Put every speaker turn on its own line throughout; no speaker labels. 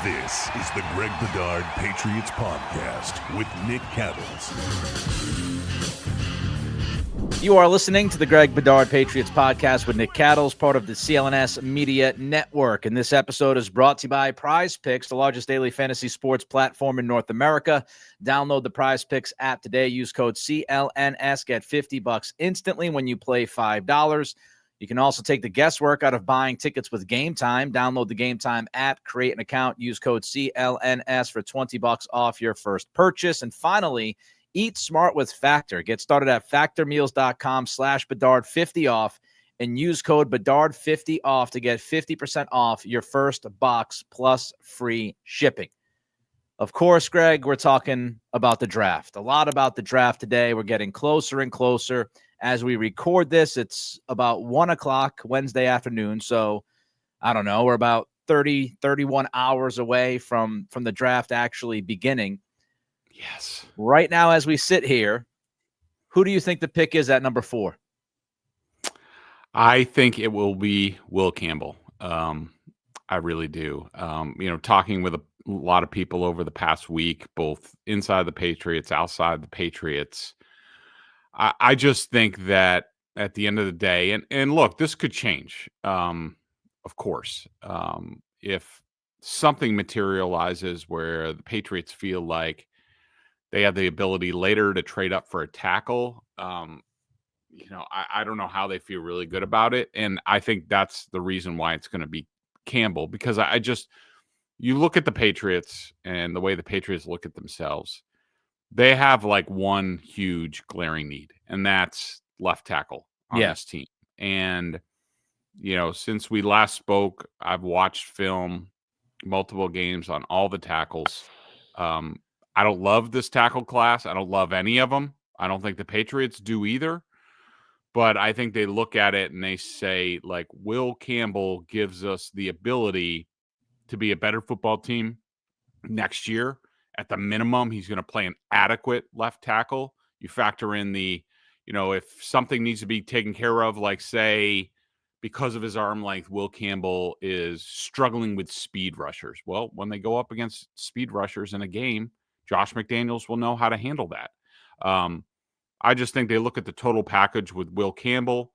This is the Greg Bedard Patriots Podcast with Nick Cattles.
You are listening to the Greg Bedard Patriots Podcast with Nick Cattles, part of the CLNS Media Network. And this episode is brought to you by PrizePicks, the largest daily fantasy sports platform in North America. Download the PrizePicks app today. Use code CLNS. Get $50 instantly when you play $5. You can also take the guesswork out of buying tickets with Gametime. Download the Gametime app, create an account, use code CLNS for $20 off your first purchase. And finally, eat smart with Factor. Get started at factormeals.com/Bedard50 off and use code Bedard50 off to get 50% off your first box plus free shipping. Of course, Greg, we're talking about the draft. A lot about the draft today. We're getting closer and closer. As we record this, it's about 1 o'clock Wednesday afternoon. So, I don't know, we're about 31 hours away from the draft actually beginning.
Yes.
Right now, as we sit here, who do you think the pick is at number 4?
I think it will be Will Campbell. I really do. Talking with a lot of people over the past week, both inside the Patriots, outside the Patriots, I just think that at the end of the day, and look, this could change, of course. If something materializes where the Patriots feel like they have the ability later to trade up for a tackle, I don't know how they feel really good about it. And I think that's the reason why it's going to be Campbell, because you look at the Patriots and the way the Patriots look at themselves. They have like one huge glaring need, and that's left tackle on this team. And, since we last spoke, I've watched film, multiple games on all the tackles. I don't love this tackle class. I don't love any of them. I don't think the Patriots do either. But I think they look at it and they say, like, Will Campbell gives us the ability to be a better football team next year. At the minimum, he's going to play an adequate left tackle. You factor in if something needs to be taken care of, like, say, because of his arm length, Will Campbell is struggling with speed rushers. Well, when they go up against speed rushers in a game, Josh McDaniels will know how to handle that. I just think they look at the total package with Will Campbell.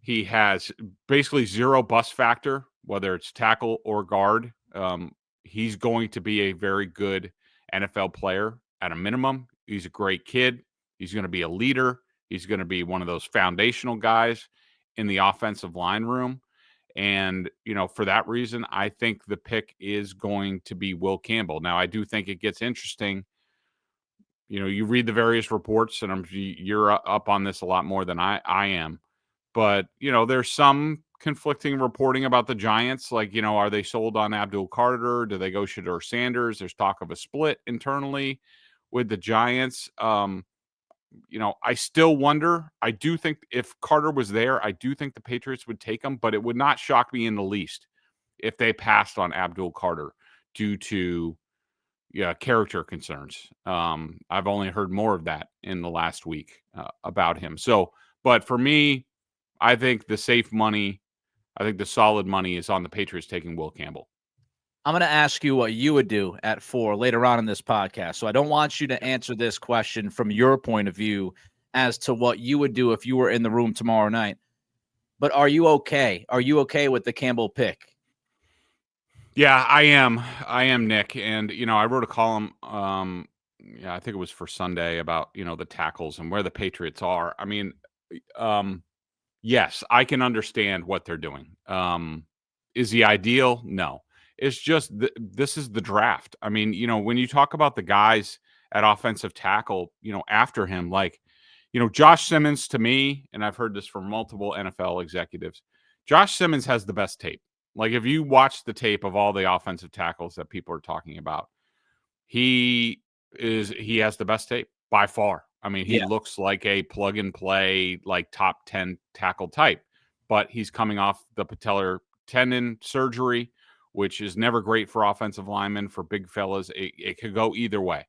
He has basically zero bust factor, whether it's tackle or guard. He's going to be a very good NFL player at a minimum. He's a great kid. He's going to be a leader. He's going to be one of those foundational guys in the offensive line room. And, for that reason, I think the pick is going to be Will Campbell. Now, I do think it gets interesting. You read the various reports, and you're up on this a lot more than I am. But, there's some conflicting reporting about the Giants. Like, are they sold on Abdul Carter? Do they go Shedeur Sanders? There's talk of a split internally with the Giants. I still wonder. I do think if Carter was there, I do think the Patriots would take him, but it would not shock me in the least if they passed on Abdul Carter due to character concerns. I've only heard more of that in the last week about him. So, but for me, I think the safe money, I think the solid money is on the Patriots taking Will Campbell.
I'm going to ask you what you would do at 4 later on in this podcast. So I don't want you to answer this question from your point of view as to what you would do if you were in the room tomorrow night. But are you okay? Are you okay with the Campbell pick?
Yeah, I am, Nick. And, I wrote a column, I think it was for Sunday about, the tackles and where the Patriots are. I mean, yes, I can understand what they're doing. Is he ideal? No. It's just this is the draft. I mean, when you talk about the guys at offensive tackle, after him, like, Josh Simmons, to me, and I've heard this from multiple NFL executives, Josh Simmons has the best tape. Like, if you watch the tape of all the offensive tackles that people are talking about, he has the best tape by far. I mean, he looks like a plug and play, like top 10 tackle type, but he's coming off the patellar tendon surgery, which is never great for offensive linemen, for big fellas. It could go either way.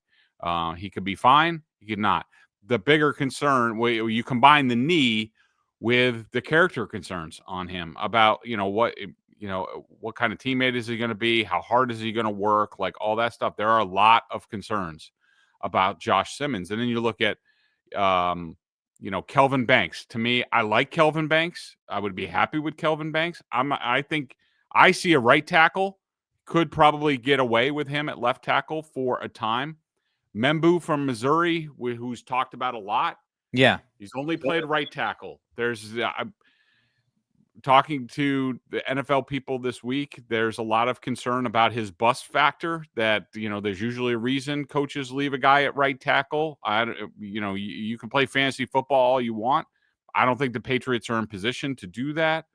He could be fine. He could not. The bigger concern, you combine the knee with the character concerns on him about, what what kind of teammate is he going to be? How hard is he going to work? Like all that stuff. There are a lot of concerns about Josh Simmons. And then you look at, Kelvin Banks. To me, I like Kelvin Banks. I would be happy with Kelvin Banks. I think I see a right tackle could probably get away with him at left tackle for a time. Membu from Missouri, who's talked about a lot.
Yeah.
He's only played right tackle. There's talking to the NFL people this week, there's a lot of concern about his bust factor, that, there's usually a reason coaches leave a guy at right tackle. You can play fantasy football all you want. I don't think the Patriots are in position to do that.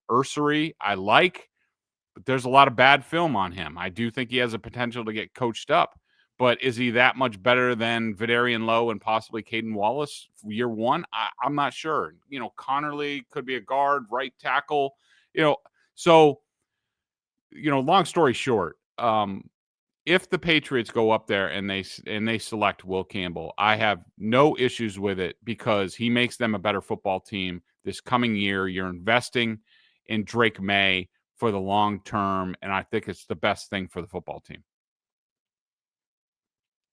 Ursary, I like, but there's a lot of bad film on him. I do think he has a potential to get coached up. But is he that much better than Vidarian Lowe and possibly Caden Wallace year one? I'm not sure. Connerly could be a guard, right tackle. So, long story short, if the Patriots go up there and they select Will Campbell, I have no issues with it because he makes them a better football team this coming year. You're investing in Drake May for the long term, and I think it's the best thing for the football team.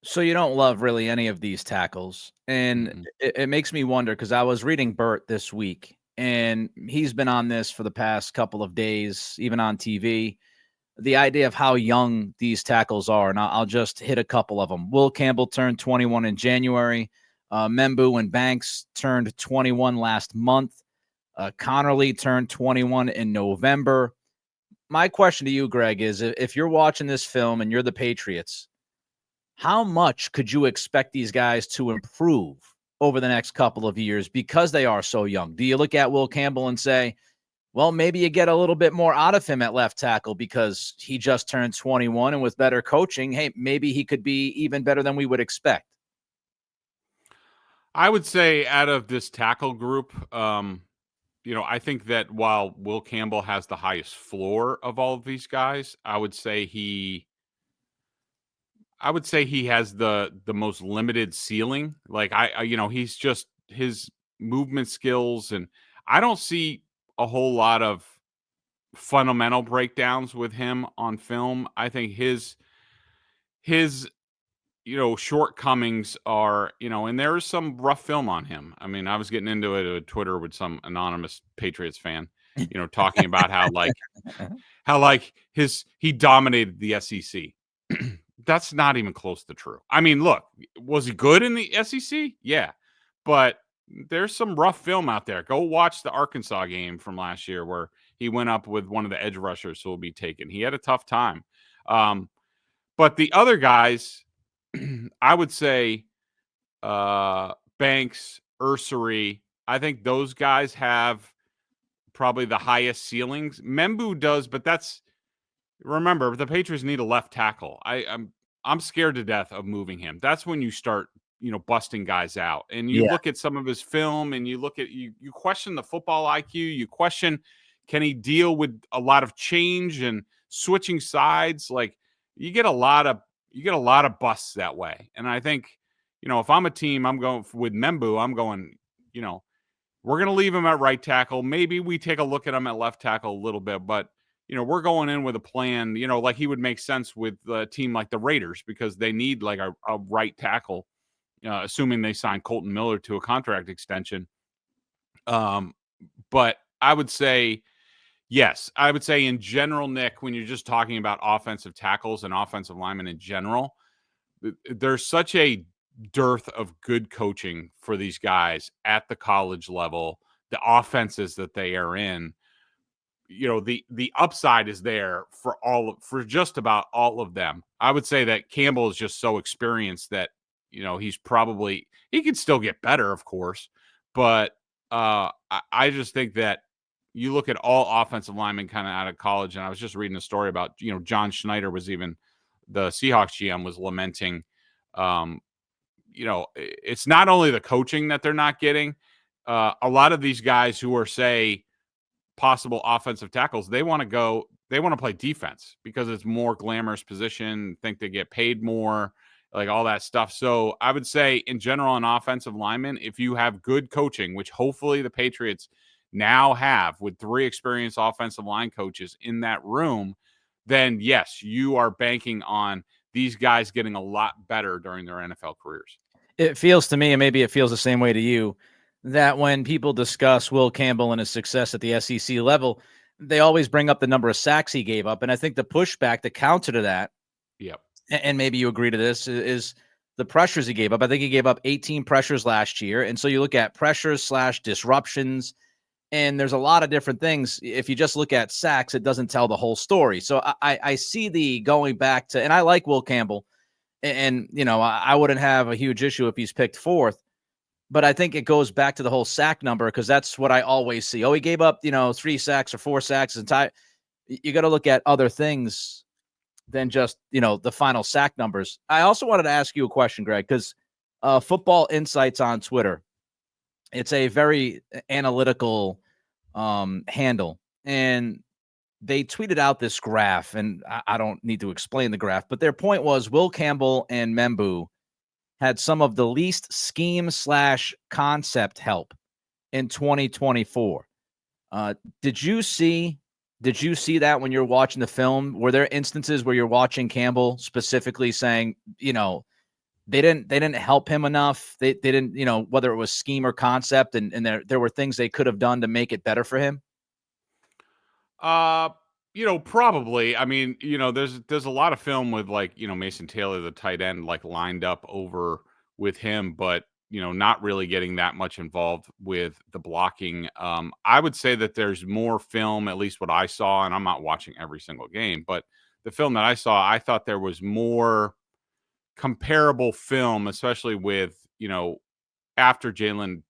So you don't love really any of these tackles. And it makes me wonder, because I was reading Burt this week, and he's been on this for the past couple of days, even on TV, the idea of how young these tackles are. And I'll just hit a couple of them. Will Campbell turned 21 in January. Membu and Banks turned 21 last month. Connerly turned 21 in November. My question to you, Greg, is if you're watching this film and you're the Patriots, how much could you expect these guys to improve over the next couple of years because they are so young? Do you look at Will Campbell and say, well, maybe you get a little bit more out of him at left tackle because he just turned 21, and with better coaching, hey, maybe he could be even better than we would expect?
I would say out of this tackle group, I think that while Will Campbell has the highest floor of all of these guys, I would say he has the most limited ceiling. Like he's just his movement skills, and I don't see a whole lot of fundamental breakdowns with him on film. I think his shortcomings are, and there is some rough film on him. I mean, I was getting into it on Twitter with some anonymous Patriots fan, talking about how he dominated the SEC. That's not even close to true. I mean, look, was he good in the SEC? Yeah. But there's some rough film out there. Go watch the Arkansas game from last year where he went up with one of the edge rushers who will be taken. He had a tough time. But the other guys, I would say Banks, Ursary, I think those guys have probably the highest ceilings. Membu does, but remember, the Patriots need a left tackle. I'm scared to death of moving him. That's when you start, busting guys out. And you look at some of his film, and you look at you question the football IQ. You question, can he deal with a lot of change and switching sides? Like you get a lot of busts that way. And I think, if I'm a team, I'm going with Membu. I'm going, we're going to leave him at right tackle. Maybe we take a look at him at left tackle a little bit, but we're going in with a plan, like he would make sense with a team like the Raiders because they need like a right tackle, assuming they sign Colton Miller to a contract extension. But I would say, yes, I would say in general, Nick, when you're just talking about offensive tackles and offensive linemen in general, there's such a dearth of good coaching for these guys at the college level, the offenses that they are in. The upside is there for just about all of them. I would say that Campbell is just so experienced that, he could still get better, of course. But I just think that you look at all offensive linemen kind of out of college. And I was just reading a story about, John Schneider was even the Seahawks GM was lamenting, it's not only the coaching that they're not getting. A lot of these guys who are, say, possible offensive tackles, they want to play defense because it's more glamorous position, think they get paid more, like all that stuff. So I would say in general, an offensive lineman, if you have good coaching, which hopefully the Patriots now have with 3 experienced offensive line coaches in that room, then yes, you are banking on these guys getting a lot better during their NFL careers.
It feels to me, and maybe it feels the same way to you, that when people discuss Will Campbell and his success at the SEC level, they always bring up the number of sacks he gave up. And I think the pushback, the counter to that,
Yep.
and maybe you agree to this, is the pressures he gave up. I think he gave up 18 pressures last year. And so you look at pressures / disruptions, and there's a lot of different things. If you just look at sacks, it doesn't tell the whole story. So I see the going back to, and I like Will Campbell, and I wouldn't have a huge issue if he's picked 4th. But I think it goes back to the whole sack number, because that's what I always see. Oh, he gave up, 3 sacks or 4 sacks. You got to look at other things than just, the final sack numbers. I also wanted to ask you a question, Greg, because Football Insights on Twitter, it's a very analytical handle. And they tweeted out this graph, and I don't need to explain the graph, but their point was Will Campbell and Membu had some of the least scheme / concept help in 2024. Did you see that when you're watching the film? Were there instances where you're watching Campbell specifically saying, they didn't help him enough? They didn't, whether it was scheme or concept, and there were things they could have done to make it better for him?
Probably. I mean, there's a lot of film with Mason Taylor, the tight end, lined up over with him, but not really getting that much involved with the blocking. I would say that there's more film, at least what I saw, and I'm not watching every single game, but the film that I saw, I thought there was more comparable film, especially with, after Jaden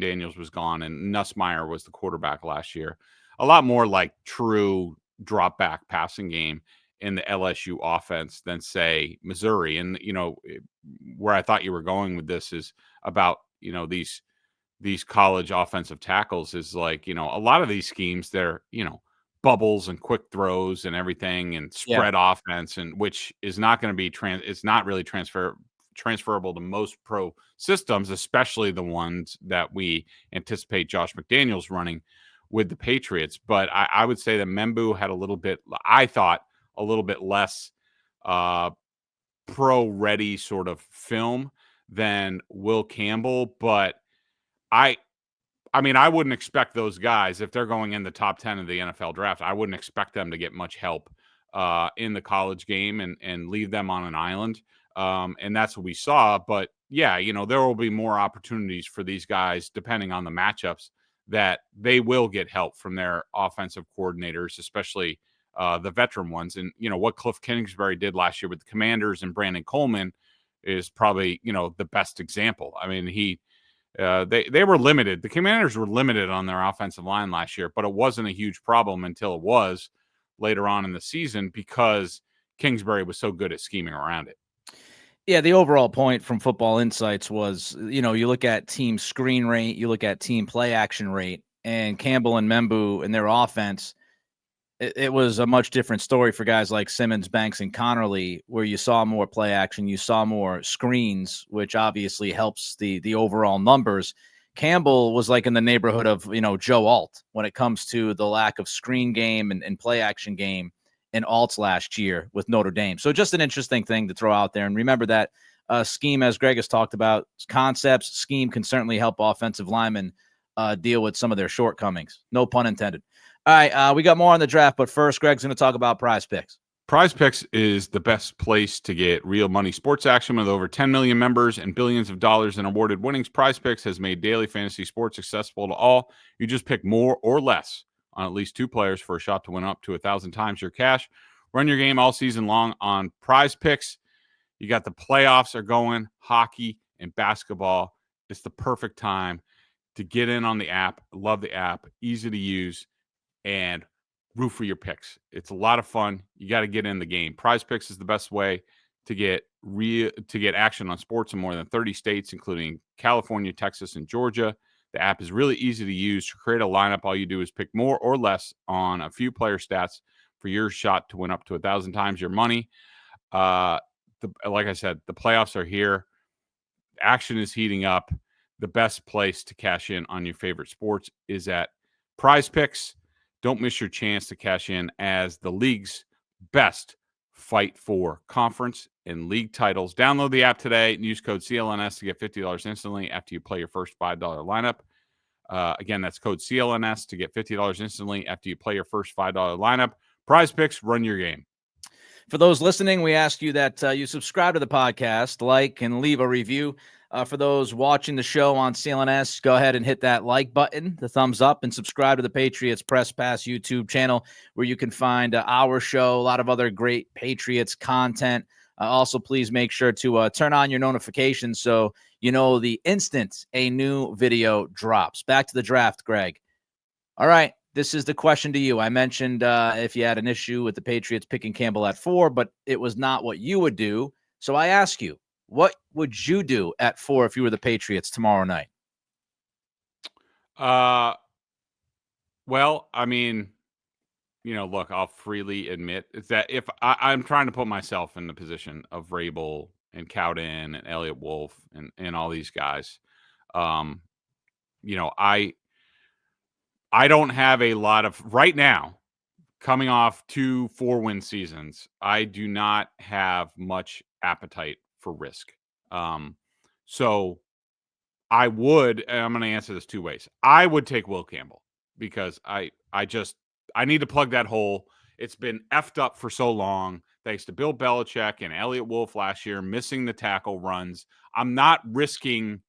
Daniels was gone and Nussmeier was the quarterback last year, a lot more like true drop back passing game in the LSU offense than, say, Missouri. And, where I thought you were going with this is about, these college offensive tackles is a lot of these schemes, they're, bubbles and quick throws and everything and spread offense, and which is not going to be it's not really transferable to most pro systems, especially the ones that we anticipate Josh McDaniels running with the Patriots. But I would say that Membu had a little bit less pro ready sort of film than Will Campbell. But I mean, I wouldn't expect those guys, if they're going in the top 10 of the NFL draft, I wouldn't expect them to get much help in the college game and leave them on an island. And that's what we saw. But yeah, there will be more opportunities for these guys, depending on the matchups, that they will get help from their offensive coordinators, especially the veteran ones. And, what Cliff Kingsbury did last year with the Commanders and Brandon Coleman is probably, the best example. I mean, they were limited. The Commanders were limited on their offensive line last year, but it wasn't a huge problem until it was later on in the season, because Kingsbury was so good at scheming around it.
Yeah, the overall point from Football Insights was, you look at team screen rate, you look at team play action rate, and Campbell and Membu and their offense, it was a much different story for guys like Simmons, Banks, and Connerly, where you saw more play action, you saw more screens, which obviously helps the overall numbers. Campbell was in the neighborhood of, Joe Alt when it comes to the lack of screen game and play action game in Alt's last year with Notre Dame. So just an interesting thing to throw out there. And remember that scheme, as Greg has talked about, concepts, scheme can certainly help offensive linemen deal with some of their shortcomings. No pun intended. All right, we got more on the draft, but first, Greg's going to talk about PrizePicks.
PrizePicks is the best place to get real money sports action. With over 10 million members and billions of dollars in awarded winnings, PrizePicks has made daily fantasy sports accessible to all. You just pick more or less on at least 2 players for a shot to win up to 1,000 times your cash. Run your game all season long on PrizePicks. You got the playoffs are going, hockey and basketball. It's the perfect time to get in on the app. Love the app, easy to use, and root for your picks. It's a lot of fun. You got to get in the game. PrizePicks is the best way to get action on sports in more than 30 states, including California, Texas, and Georgia. The app is really easy to use. To create a lineup, all you do is pick more or less on a few player stats for your shot to win up to 1,000 times your money. Like I said, the playoffs are here. Action is heating up. The best place to cash in on your favorite sports is at PrizePicks. Don't miss your chance to cash in as the league's best fight for conference and league titles. Download the app today and use code CLNS to get $50 instantly after you play your first $5 lineup. Again, that's code CLNS to get $50 instantly after you play your first $5 lineup. PrizePicks, run your game.
For those listening, we ask you that you subscribe to the podcast, like, and leave a review. For those watching the show on CLNS, go ahead and hit that like button, the thumbs up, and subscribe to the Patriots Press Pass YouTube channel, where you can find our show, a lot of other great Patriots content. Also, please make sure to turn on your notifications so you know the instant a new video drops. Back to the draft, Greg. All right, this is the question to you. I mentioned if you had an issue with the Patriots picking Campbell at 4, but it was not what you would do. So I ask you, what would you do at 4 if you were the Patriots tomorrow night?
Well, I mean, look, I'll freely admit is that if I'm trying to put myself in the position of Vrabel and Cowden and Elliott Wolf and all these guys, I don't have a lot of right now coming off 2 4-win seasons. I do not have much appetite for risk. So I would, and I'm going to answer this 2 ways. I would take Will Campbell because I need to plug that hole. It's been effed up for so long, thanks to Bill Belichick and Elliott Wolf last year, missing the tackle runs. I'm not risking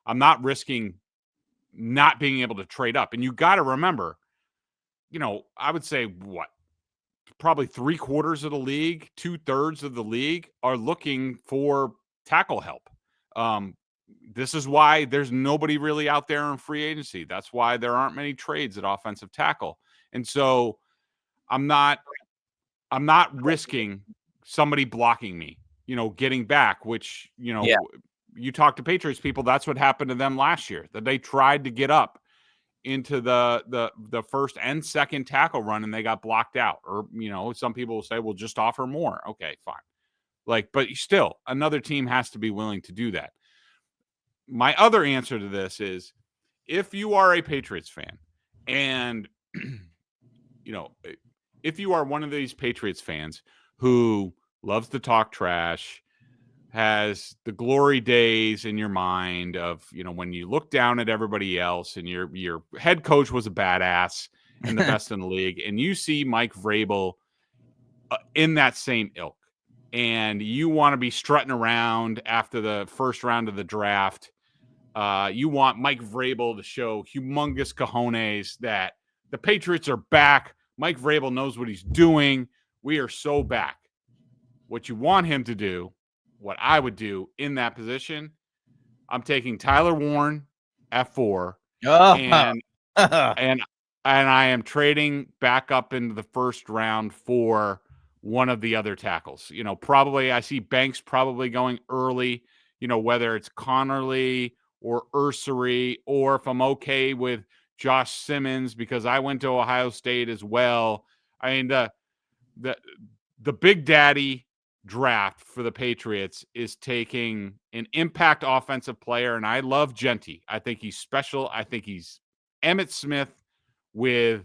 not being able to trade up. And you got to remember, I would say probably 3/4 of the league, 2/3 of the league are looking for tackle help. This is why there's nobody really out there in free agency. That's why there aren't many trades at offensive tackle. And so I'm not risking somebody blocking me, getting back, which, you talk to Patriots people, that's what happened to them last year, that they tried to get up into the first and second tackle run and they got blocked out. Or, some people will say, well, just offer more. Okay, fine. But still, another team has to be willing to do that. My other answer to this is if you are a Patriots fan and, if you are one of these Patriots fans who loves to talk trash, has the glory days in your mind of, when you look down at everybody else and your head coach was a badass and the best in the league, and you see Mike Vrabel in that same ilk, and you want to be strutting around after the first round of the draft, you want Mike Vrabel to show humongous cojones that the Patriots are back. Mike Vrabel knows what he's doing. We are so back. What you want him to do, what I would do in that position, I'm taking Tyler Warren at 4, and I am trading back up into the first round for one of the other tackles. Probably I see Banks probably going early, whether it's Connerly or Ursery, or if I'm okay with Josh Simmons because I went to Ohio State as well. I mean, the Big Daddy draft for the Patriots is taking an impact offensive player, and I love Genty. I think he's special. I think he's Emmitt Smith with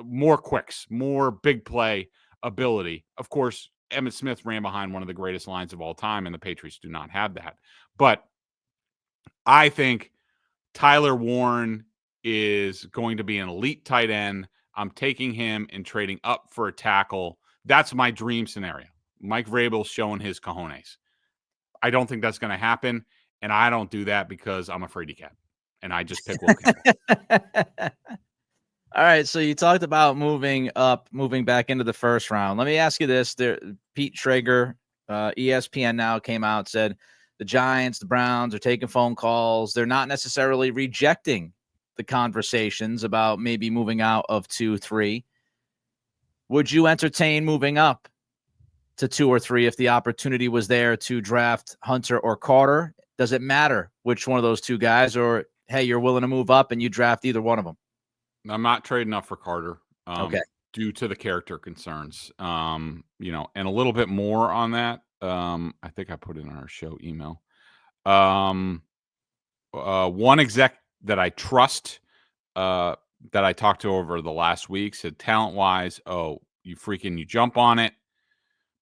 more quicks, more big play ability. Of course, Emmitt Smith ran behind one of the greatest lines of all time, and the Patriots do not have that. But I think Tyler Warren is going to be an elite tight end. I'm taking him and trading up for a tackle. That's my dream scenario. Mike Vrabel's showing his cojones. I don't think that's going to happen, and I don't do that because I'm a fraidy cat, and I just pick Will Campbell.
All right, so you talked about moving back into the first round. Let me ask you this. Pete Schrager, ESPN Now, came out, said the Giants, the Browns are taking phone calls. They're not necessarily rejecting the conversations about maybe moving out of 2, 3. Would you entertain moving up to 2 or 3 if the opportunity was there to draft Hunter or Carter? Does it matter which one of those 2 guys, or, hey, you're willing to move up and you draft either one of them?
I'm not trading up for Carter.
Okay.
Due to the character concerns, and a little bit more on that. I think I put it in our show email. One exec that I trust that I talked to over the last week said talent-wise, you jump on it,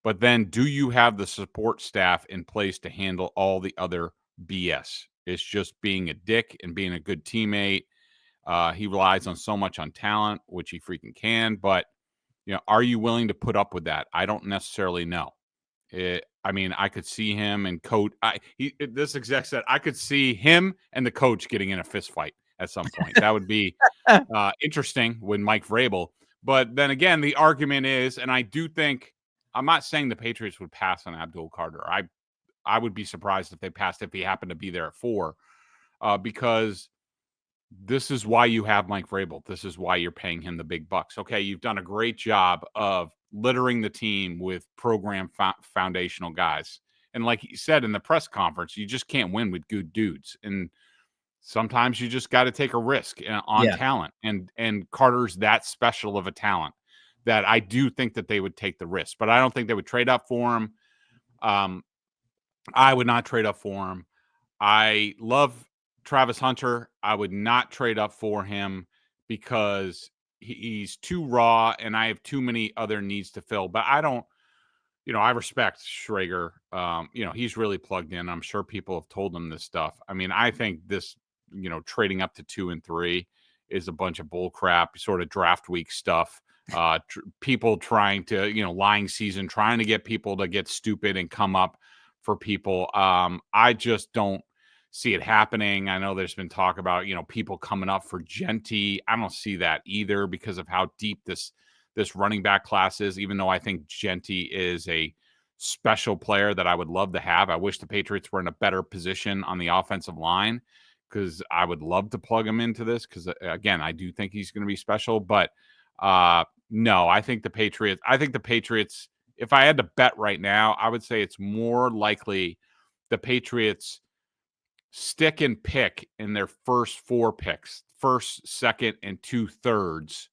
but then do you have the support staff in place to handle all the other BS? It's just being a dick and being a good teammate. He relies on so much on talent, which he freaking can, but are you willing to put up with that? I don't necessarily know. I could see him and coach. This exec said I could see him and the coach getting in a fist fight at some point. That would be interesting with Mike Vrabel. But then again, the argument is, and I do think, I'm not saying the Patriots would pass on Abdul Carter. I would be surprised if they passed if he happened to be there at 4, because this is why you have Mike Vrabel. This is why you're paying him the big bucks. Okay, you've done a great job of littering the team with program foundational guys. And like he said in the press conference, you just can't win with good dudes. And sometimes you just got to take a risk on talent. And Carter's that special of a talent that I do think that they would take the risk. But I don't think they would trade up for him. I would not trade up for him. I love Travis Hunter. I would not trade up for him because he's too raw and I have too many other needs to fill. But I don't, I respect Schrager. He's really plugged in. I'm sure people have told him this stuff. I mean, I think this, trading up to 2 and 3 is a bunch of bull crap, sort of draft week stuff. People trying to, lying season, trying to get people to get stupid and come up for people. I just don't see it happening. I know there's been talk about, people coming up for Genty. I don't see that either because of how deep this running back class is, even though I think Genty is a special player that I would love to have. I wish the Patriots were in a better position on the offensive line because I would love to plug him into this because, again, I do think he's going to be special. But no, I think the Patriots, if I had to bet right now, I would say it's more likely the Patriots stick and pick in their first 4 picks, first, second, and 2/3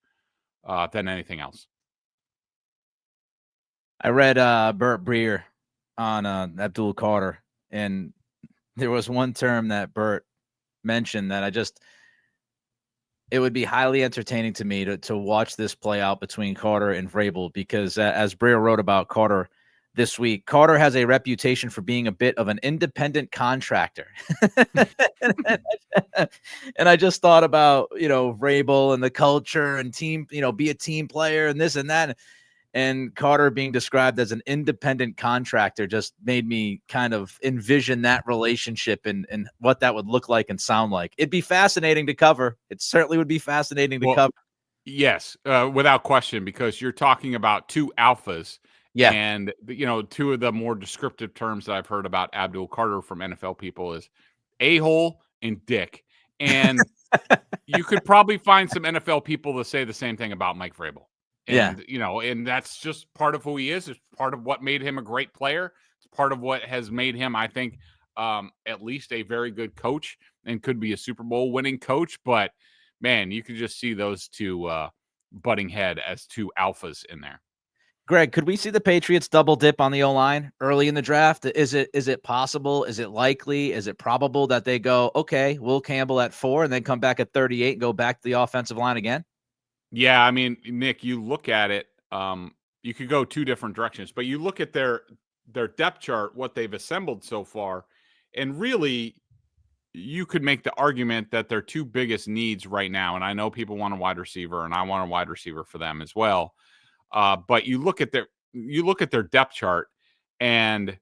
than anything else.
I read Burt Breer on Abdul Carter, and there was one term that Burt mentioned that it would be highly entertaining to me to watch this play out between Carter and Vrabel because as Breer wrote about Carter this week, Carter has a reputation for being a bit of an independent contractor. And I just thought about, Vrabel and the culture and team, be a team player and this and that. And Carter being described as an independent contractor just made me kind of envision that relationship and what that would look like and sound like. It'd be fascinating to cover. It certainly would be fascinating to cover.
Yes, without question, because you're talking about 2 alphas.
Yeah.
And, 2 of the more descriptive terms that I've heard about Abdul Carter from NFL people is a-hole and dick. And you could probably find some NFL people to say the same thing about Mike Vrabel. And, and that's just part of who he is. It's part of what made him a great player. It's part of what has made him, I think, at least a very good coach and could be a Super Bowl winning coach. But, man, you could just see those 2 butting head as 2 alphas in there.
Greg, could we see the Patriots double dip on the O-line early in the draft? Is it possible? Is it likely? Is it probable that they go, okay, Will Campbell at 4 and then come back at 38 and go back to the offensive line again?
Yeah, I mean, Nick, you look at it, you could go 2 different directions, but you look at their depth chart, what they've assembled so far, and really you could make the argument that their 2 biggest needs right now, and I know people want a wide receiver, and I want a wide receiver for them as well. But you look at their depth chart and,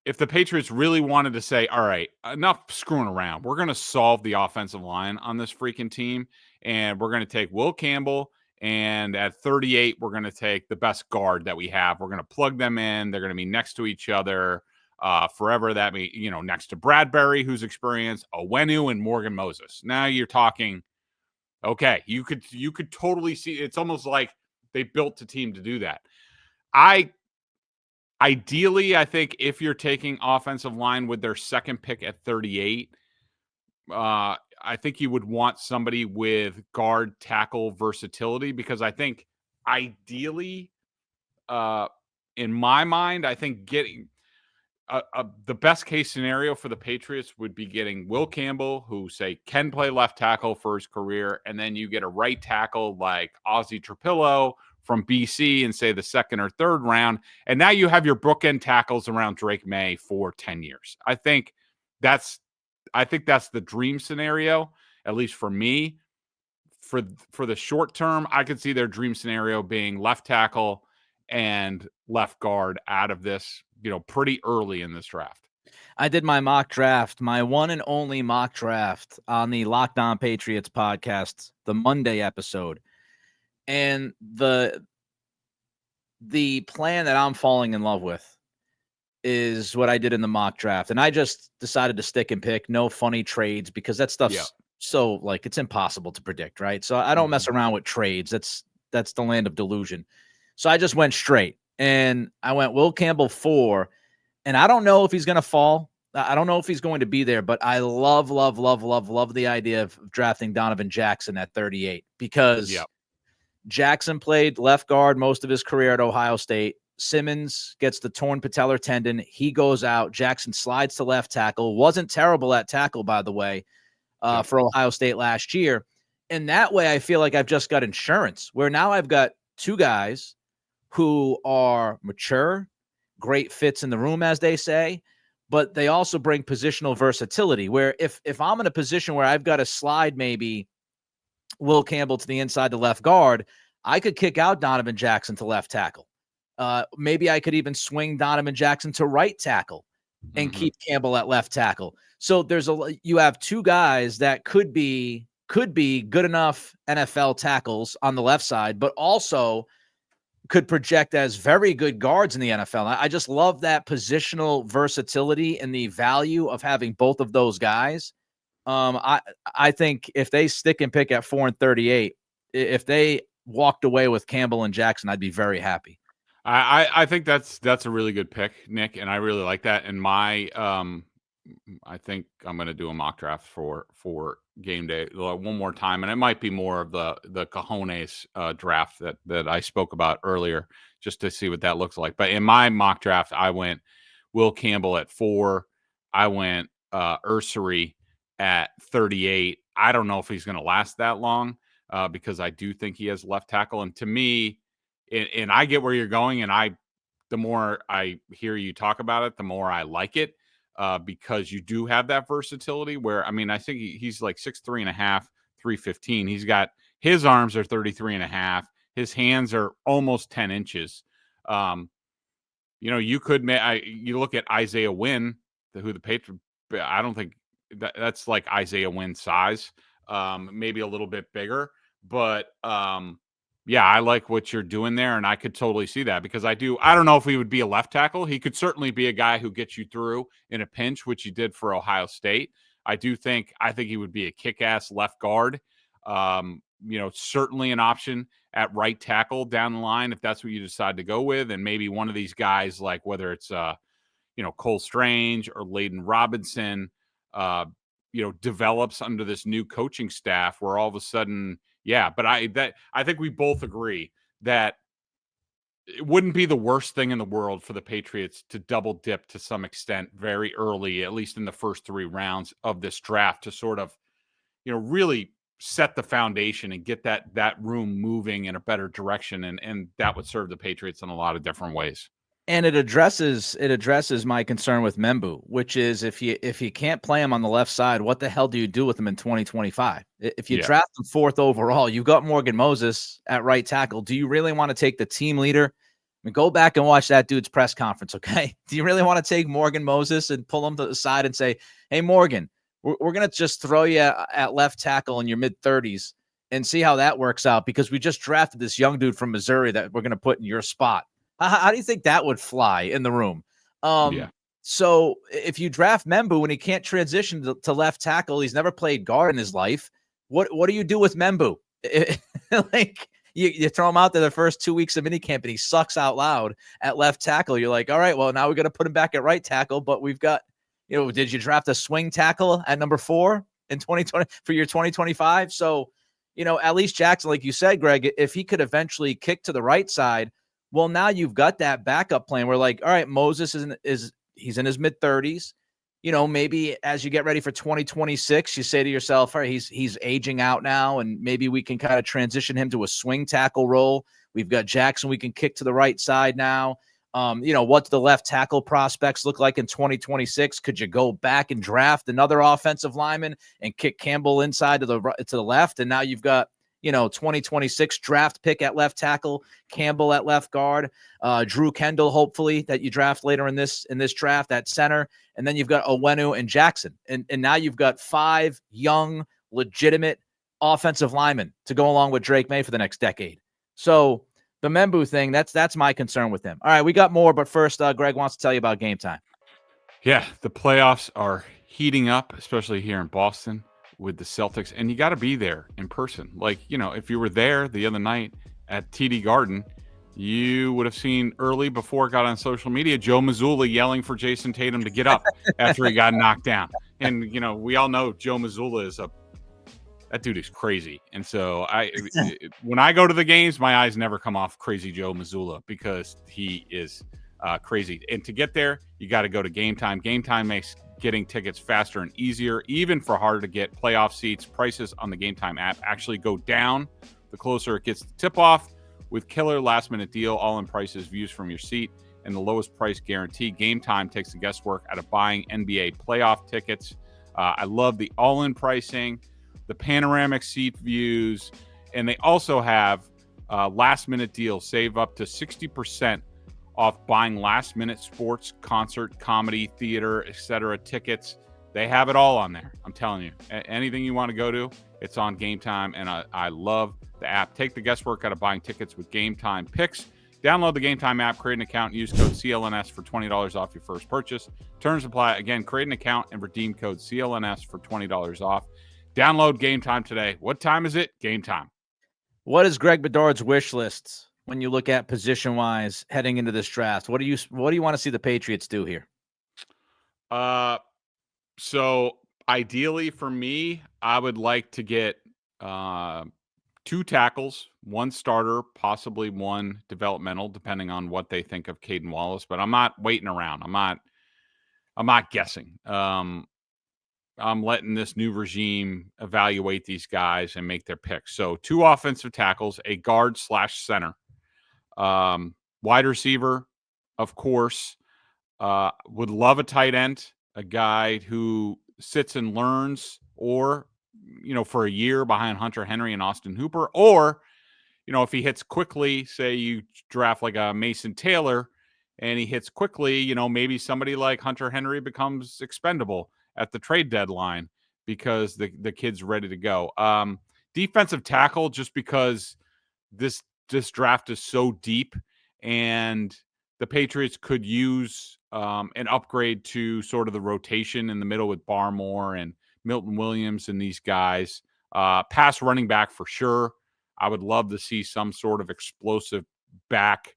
if the Patriots really wanted to say, all right, enough screwing around, we're going to solve the offensive line on this freaking team. And we're going to take Will Campbell. And at 38, we're going to take the best guard that we have. We're going to plug them in. They're going to be next to each other forever. That means, next to Bradbury, who's experienced, Owenu and Morgan Moses. Now you're talking, okay, you could totally see. It's almost like they built a team to do that. Ideally, I think if you're taking offensive line with their second pick at 38, I think you would want somebody with guard tackle versatility because I think ideally, in my mind, I think the best case scenario for the Patriots would be getting Will Campbell, who say can play left tackle for his career, and then you get a right tackle like Ozzie Trapillo from BC and say the second or third round, and now you have your bookend tackles around Drake May for 10 years. I think that's the dream scenario, at least for me. For the short term, I could see their dream scenario being left tackle and left guard out of this, pretty early in this draft.
I did my mock draft, my one and only mock draft on the Locked On Patriots podcast, the Monday episode. And the plan that I'm falling in love with is what I did in the mock draft. And I just decided to stick and pick, no funny trades, because that stuff's so it's impossible to predict, right? So I don't mess around with trades. That's the land of delusion. So I just went straight, and I went Will Campbell 4, and I don't know if he's going to fall. I don't know if he's going to be there, but I love the idea of drafting Donovan Jackson at 38, because Jackson played left guard most of his career at Ohio State. Simmons gets the torn patellar tendon. He goes out. Jackson slides to left tackle. Wasn't terrible at tackle, by the way, for Ohio State last year. And that way I feel like I've just got insurance, where now I've got two guys who are mature, great fits in the room, as they say, but they also bring positional versatility, where if I'm in a position where I've got to slide maybe Will Campbell to the inside to left guard, I could kick out Donovan Jackson to left tackle. Maybe I could even swing Donovan Jackson to right tackle and keep Campbell at left tackle. So you have two guys that could be good enough NFL tackles on the left side, but also could project as very good guards in the NFL. I just love that positional versatility and the value of having both of those guys. I think if they stick and pick at 4 and 38, if they walked away with Campbell and Jackson, I'd be very happy.
I think that's a really good pick, Nick, and I really like that. And I think I'm going to do a mock draft for game day one more time, and it might be more of the cojones draft that I spoke about earlier, just to see what that looks like. But in my mock draft, I went Will Campbell at 4. I went Ursary at 38. I don't know if he's going to last that long because I do think he has left tackle. And to me, and I get where you're going, and the more I hear you talk about it, the more I like it. Because you do have that versatility where, I think he's like 6'3.5", 315. He's got, his arms are 33.5. His hands are almost 10 inches. You could, you look at Isaiah Wynn, who the Patriots, I don't think that's like Isaiah Wynn size, maybe a little bit bigger, but, yeah, I like what you're doing there, and I could totally see that, because I don't know if he would be a left tackle. He could certainly be a guy who gets you through in a pinch, which he did for Ohio State. I think he would be a kick-ass left guard. Certainly an option at right tackle down the line if that's what you decide to go with, and maybe one of these guys, like whether it's Cole Strange or Layden Robinson, develops under this new coaching staff, where all of a sudden. Yeah, but I think we both agree that it wouldn't be the worst thing in the world for the Patriots to double dip to some extent very early, at least in the first 3 rounds of this draft, to sort of, really set the foundation and get that room moving in a better direction. And that would serve the Patriots in a lot of different ways.
And it addresses my concern with Membu, which is if you can't play him on the left side, what the hell do you do with him in 2025? If you draft him 4th overall, you've got Morgan Moses at right tackle. Do you really want to take the team leader? Go back and watch that dude's press conference, okay? Do you really want to take Morgan Moses and pull him to the side and say, hey, Morgan, we're going to just throw you at left tackle in your mid-30s and see how that works out, because we just drafted this young dude from Missouri that we're going to put in your spot. How do you think that would fly in the room? So if you draft Membu and he can't transition to left tackle, he's never played guard in his life. What do you do with Membu? You throw him out there the first 2 weeks of minicamp and he sucks out loud at left tackle. You're like, all right, well, now we're going to put him back at right tackle, but we've got, did you draft a swing tackle at number 4 in 2020 for your 2025? So, at least Jackson, like you said, Greg, if he could eventually kick to the right side, well, now you've got that backup plan where, like, all right, Moses is he's in his mid-30s. Maybe as you get ready for 2026, you say to yourself, all right, he's aging out now, and maybe we can kind of transition him to a swing tackle role. We've got Jackson we can kick to the right side now. What do the left tackle prospects look like in 2026? Could you go back and draft another offensive lineman and kick Campbell inside to the left? And now you've got 2026 draft pick at left tackle, Campbell at left guard, Drew Kendall, hopefully, that you draft later in this draft at center. And then you've got Owenu and Jackson. And now you've got 5 young, legitimate offensive linemen to go along with Drake May for the next decade. So the Membu thing, that's my concern with him. All right, we got more, but first, Greg wants to tell you about Gametime.
Yeah, the playoffs are heating up, especially here in Boston with the Celtics, and you got to be there in person. Like, if you were there the other night at TD Garden, you would have seen early before it got on social media, Joe Mazzulla yelling for Jason Tatum to get up after he got knocked down. And, we all know Joe Mazzulla that dude is crazy. And so when I go to the games, my eyes never come off crazy Joe Mazzulla because he is crazy. And to get there, you got to go to Gametime. Gametime makes getting tickets faster and easier, even for harder to get playoff seats. Prices on the Gametime app actually go down the closer it gets to tip off, with killer last minute deal, all-in prices, views from your seat, and the lowest price guarantee. Gametime takes the guesswork out of buying NBA playoff tickets. I love the all-in pricing, the panoramic seat views, and they also have last minute deals. Save up to 60% off buying last minute sports, concert, comedy, theater, etc. tickets. They have it all on there. I'm telling you, anything you want to go to, it's on Gametime, and I love the app. Take the guesswork out of buying tickets with Gametime Picks. Download the Gametime app, create an account, use code CLNS for $20 off your first purchase. Terms apply. Again, create an account and redeem code CLNS for $20 off. Download Gametime today. What time is it? Gametime.
What is Greg Bedard's wish list when you look at position-wise heading into this draft? What do you want to see the Patriots do here?
So ideally for me, I would like to get 2 tackles, 1 starter, possibly 1 developmental, depending on what they think of Caden Wallace. But I'm not waiting around. I'm not guessing. I'm letting this new regime evaluate these guys and make their picks. So 2 offensive tackles, a guard/center, wide receiver, of course. Would love a tight end, a guy who sits and learns, or, for a year behind Hunter Henry and Austin Hooper, or, if he hits quickly, say you draft like a Mason Taylor and he hits quickly, maybe somebody like Hunter Henry becomes expendable at the trade deadline because the kid's ready to go. Defensive tackle, just because this draft is so deep and the Patriots could use an upgrade to sort of the rotation in the middle with Barmore and Milton Williams and these guys. Pass running back for sure. I would love to see some sort of explosive back,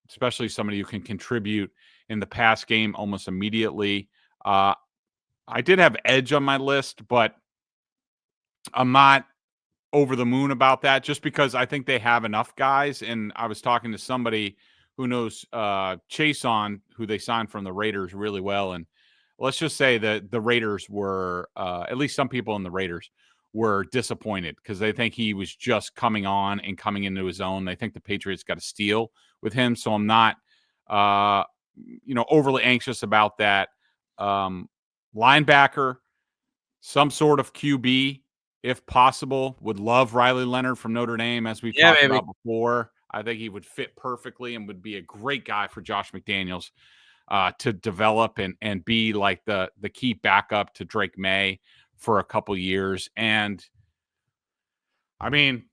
especially somebody who can contribute in the pass game almost immediately. I did have edge on my list, but I'm not over the moon about that just because I think they have enough guys. And I was talking to somebody who knows Chason, who they signed from the Raiders really well. And let's just say that the Raiders were, at least some people in the Raiders were disappointed because they think he was just coming on and coming into his own. They think the Patriots got a steal with him. So I'm not, overly anxious about that. Linebacker, some sort of QB, if possible. Would love Riley Leonard from Notre Dame, as we've talked about before. I think he would fit perfectly and would be a great guy for Josh McDaniels to develop and be like the key backup to Drake May for a couple years. And I mean,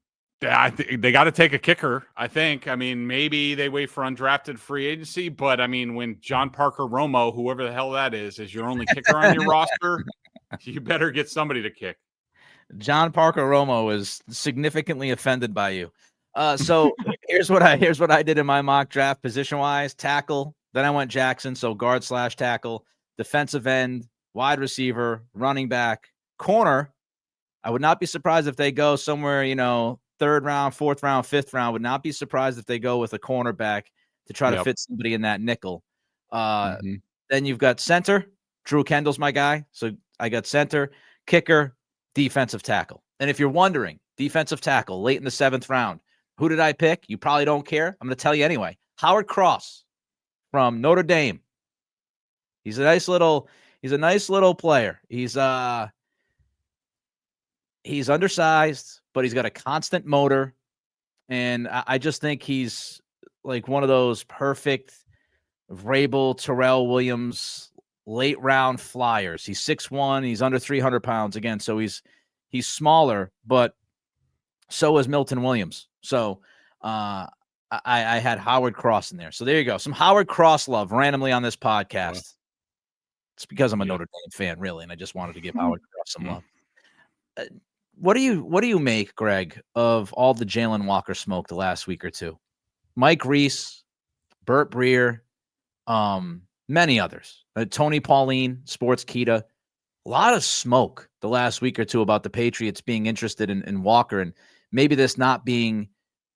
they got to take a kicker, I think. I mean, maybe they wait for undrafted free agency, but I mean, when John Parker Romo, whoever the hell that is your only kicker on your roster, you better get somebody to kick.
John Parker Romo is significantly offended by you. So here's what I did in my mock draft position wise: tackle. Then I went Jackson, so guard/tackle, defensive end, wide receiver, running back, corner. I would not be surprised if they go somewhere, 3rd round, 4th round, 5th round. Would not be surprised if they go with a cornerback to try to fit somebody in that nickel. Then Then you've got center. Drew Kendall's my guy. So I got center, kicker, defensive tackle. And if you're wondering, defensive tackle late in the 7th round, who did I pick? You probably don't care. I'm going to tell you anyway. Howard Cross from Notre Dame. He's a nice little player. He's undersized, but he's got a constant motor. And I just think he's like one of those perfect Vrabel, Terrell Williams, late round flyers. He's 6'1", he's under 300 pounds again. So he's smaller, but so is Milton Williams. So I had Howard Cross in there. So there you go. Some Howard Cross love randomly on this podcast. Yeah. It's because I'm a Notre Dame fan, really, and I just wanted to give Howard Cross some love. What do you make, Greg, of all the Jalon Walker smoke the last week or two? Mike Reese, Burt Breer, many others. Tony Pauline, Sports Kita. A lot of smoke the last week or two about the Patriots being interested in Walker, and maybe this not being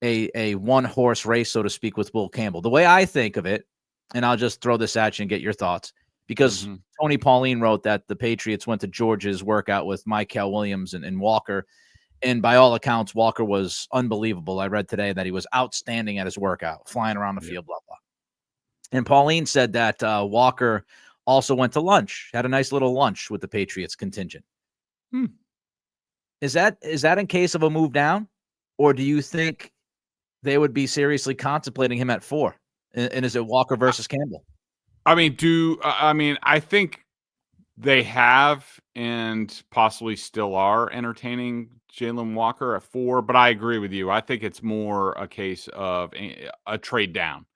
a one-horse race, so to speak, with Will Campbell. The way I think of it, and I'll just throw this at you and get your thoughts, because Tony Pauline wrote that the Patriots went to Georgia's workout with Mykel Williams and Walker, and by all accounts, Walker was unbelievable. I read today that he was outstanding at his workout, flying around the field, blah, blah. And Pauline said that Walker also went to lunch, had a nice little lunch with the Patriots contingent. Is that in case of a move down, or do you think they would be seriously contemplating him at 4? And is it Walker versus Campbell?
I think they have and possibly still are entertaining Jalon Walker at 4, but I agree with you. I think it's more a case of a trade down,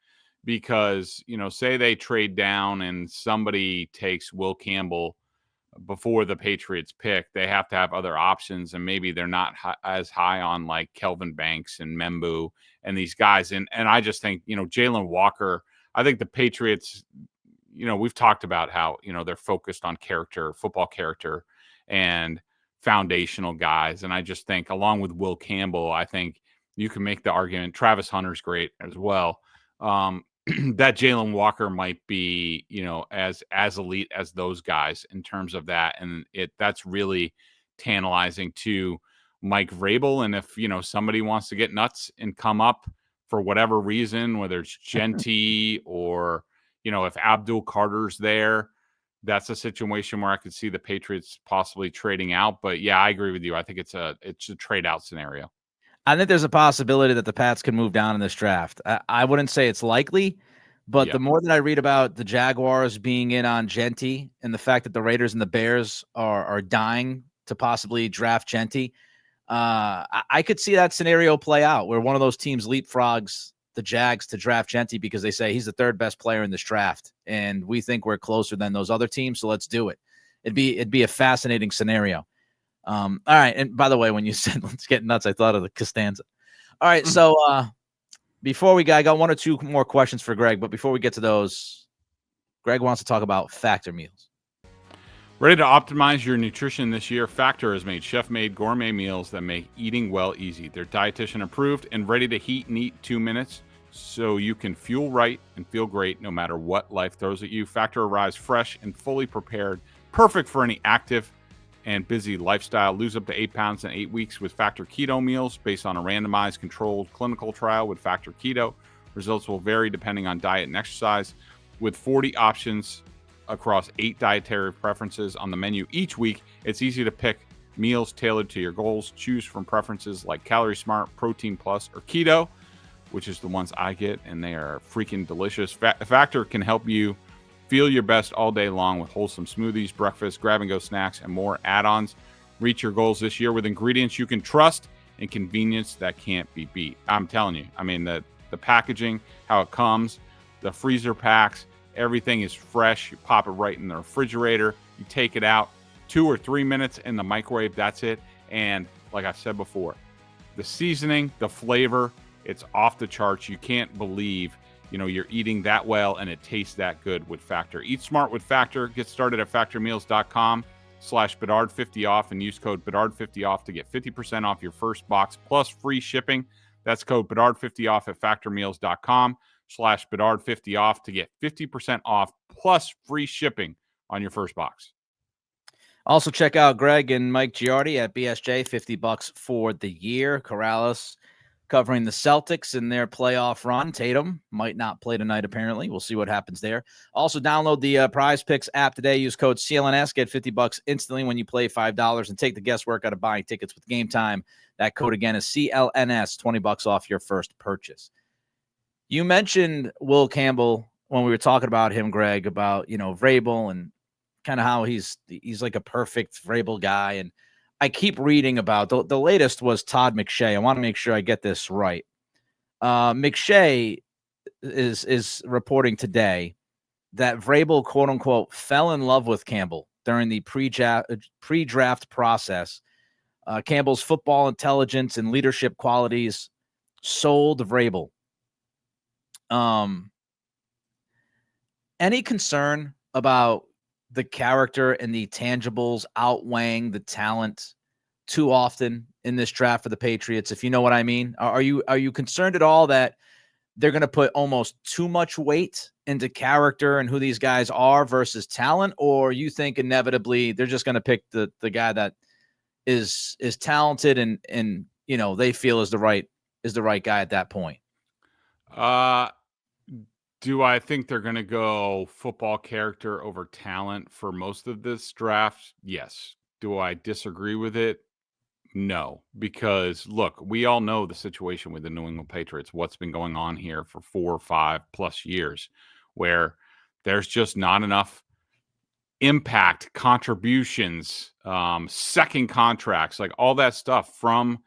because, say they trade down and somebody takes Will Campbell before the Patriots pick, they have to have other options, and maybe they're not as high on like Kelvin Banks and Membu and these guys. And I just think, Jalon Walker, I think the Patriots, we've talked about how, they're focused on character, football character, and foundational guys. And I just think, along with Will Campbell, I think you can make the argument, Travis Hunter's great as well, that Jalon Walker might be, as elite as those guys in terms of that. And that's really tantalizing to Mike Vrabel. And if, somebody wants to get nuts and come up for whatever reason, whether it's Genty or, if Abdul Carter's there, that's a situation where I could see the Patriots possibly trading out. But yeah, I agree with you. I think it's a trade out scenario.
I think there's a possibility that the Pats can move down in this draft. I wouldn't say it's likely, but the more that I read about the Jaguars being in on Genty and the fact that the Raiders and the Bears are dying to possibly draft Genty, I could see that scenario play out where one of those teams leapfrogs the Jags to draft Genty because they say he's the 3rd best player in this draft, and we think we're closer than those other teams, so let's do it. It'd be a fascinating scenario. All right, and by the way, when you said let's get nuts, I thought of the Costanza. All right, so before we I got 1 or 2 more questions for Greg, but before we get to those, Greg wants to talk about Factor meals.
Ready to optimize your nutrition this year? Factor has made chef-made gourmet meals that make eating well easy. They're dietitian approved and ready to heat and eat 2 minutes, so you can fuel right and feel great no matter what life throws at you. Factor arrives fresh and fully prepared, perfect for any active and busy lifestyle. Lose up to 8 pounds in 8 weeks with Factor Keto meals based on a randomized controlled clinical trial with Factor Keto. Results will vary depending on diet and exercise, with 40 options across 8 dietary preferences on the menu each week. It's easy to pick meals tailored to your goals. Choose from preferences like Calorie Smart, Protein Plus, or Keto, which is the ones I get, and they are freaking delicious. Factor can help you feel your best all day long with wholesome smoothies, breakfast, grab-and-go snacks, and more add-ons. Reach your goals this year with ingredients you can trust and convenience that can't be beat. I'm telling you, the packaging, how it comes, the freezer packs, everything is fresh. You pop it right in the refrigerator. You take it out, 2 or 3 minutes in the microwave. That's it. And like I said before, the seasoning, the flavor, it's off the charts. You can't believe, you're eating that well and it tastes that good with Factor. Eat smart with Factor. Get started at factormeals.com/Bedard50 off and use code Bedard50 off to get 50% off your first box plus free shipping. That's code Bedard50 off at factormeals.com. PrizePicks.com/Bedard50 off to get 50% off plus free shipping on your first box.
Also, check out Greg and Mike Giardi at BSJ, $50 for the year. Corrales covering the Celtics in their playoff run. Tatum might not play tonight, apparently. We'll see what happens there. Also, download the PrizePicks app today. Use code CLNS. Get $50 instantly when you play $5 and take the guesswork out of buying tickets with Gametime. That code again is CLNS, $20 off your first purchase. You mentioned Will Campbell when we were talking about him, Greg, about, Vrabel and kind of how he's like a perfect Vrabel guy. And I keep reading about the latest was Todd McShay. I want to make sure I get this right. McShay is reporting today that Vrabel, quote unquote, fell in love with Campbell during the pre-draft process. Campbell's football intelligence and leadership qualities sold Vrabel. Any concern about the character and the tangibles outweighing the talent too often in this draft for the Patriots, if you know what I mean? Are you concerned at all that they're going to put almost too much weight into character and who these guys are versus talent, or you think inevitably they're just going to pick the guy that is talented and they feel is the right guy at that point?
Do I think they're going to go football character over talent for most of this draft? Yes. Do I disagree with it? No, because look, we all know the situation with the New England Patriots, what's been going on here for 4 or 5 plus years, where there's just not enough impact, contributions, second contracts, like all that stuff from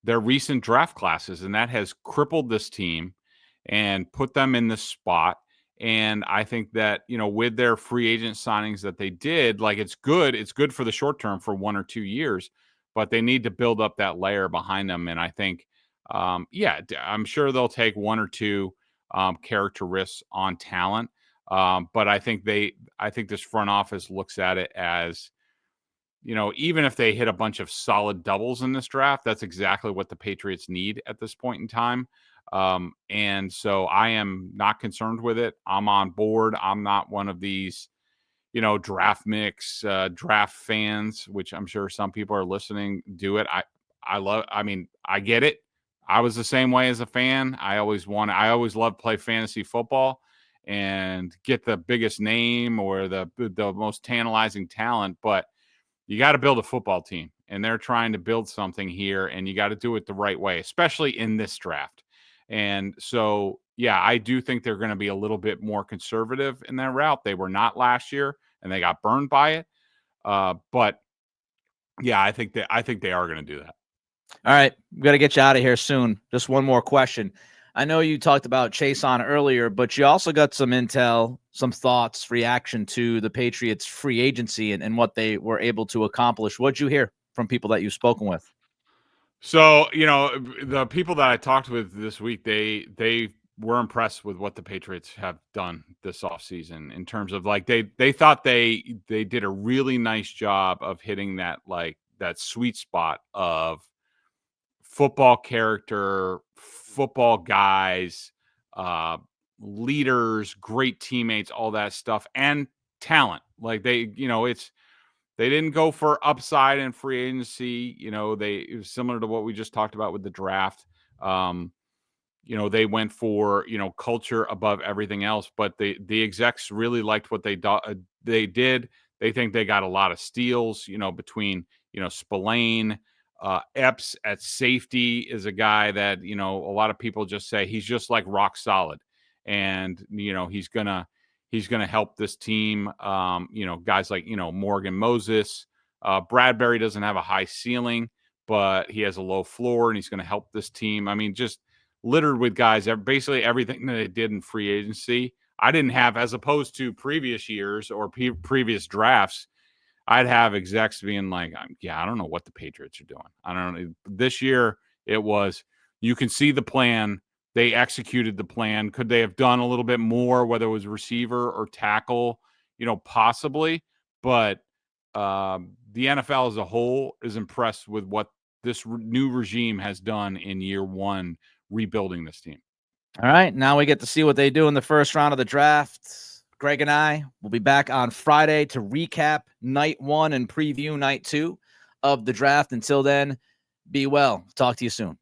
their recent draft classes. And that has crippled this team and put them in this spot. And I think that, with their free agent signings that they did, like it's good for the short term for 1 or 2 years, but they need to build up that layer behind them. And I think, I'm sure they'll take 1 or 2 character risks on talent. But I think this front office looks at it as, even if they hit a bunch of solid doubles in this draft, that's exactly what the Patriots need at this point in time. And so I am not concerned with it. I'm on board. I'm not one of these, draft mix, draft fans, which I'm sure some people are listening do it. I get it. I was the same way as a fan. I always loved to play fantasy football and get the biggest name or the most tantalizing talent, but you got to build a football team, and they're trying to build something here, and you got to do it the right way, especially in this draft. And so, I do think they're going to be a little bit more conservative in that route. They were not last year, and they got burned by it. But I think they are going to do that.
All right, we got to get you out of here soon. Just one more question. I know you talked about Chase on earlier, but you also got some intel, some thoughts, reaction to the Patriots free agency and what they were able to accomplish. What'd you hear from people that you've spoken with?
So, the people that I talked with this week, they were impressed with what the Patriots have done this offseason in terms of like they thought they did a really nice job of hitting that sweet spot of football character, football guys, leaders, great teammates, all that stuff, and talent. Like they didn't go for upside in free agency. It was similar to what we just talked about with the draft. They went for, culture above everything else, but the execs really liked what they did. They think they got a lot of steals, between, Spillane, Epps at safety is a guy that, a lot of people just say he's just like rock solid, and, he's going to help this team. Guys like, Morgan Moses, Bradbury doesn't have a high ceiling, but he has a low floor, and he's going to help this team. I mean, just littered with guys, basically everything that they did in free agency. I didn't have, as opposed to previous years or previous drafts, I'd have execs being like, I don't know what the Patriots are doing. I don't know. This year, it was, you can see the plan. They executed the plan. Could they have done a little bit more, whether it was receiver or tackle, possibly. But the NFL as a whole is impressed with what this new regime has done in year one, rebuilding this team.
All right, now we get to see what they do in the first round of the draft. Greg and I will be back on Friday to recap night 1 and preview night 2 of the draft. Until then, be well. Talk to you soon.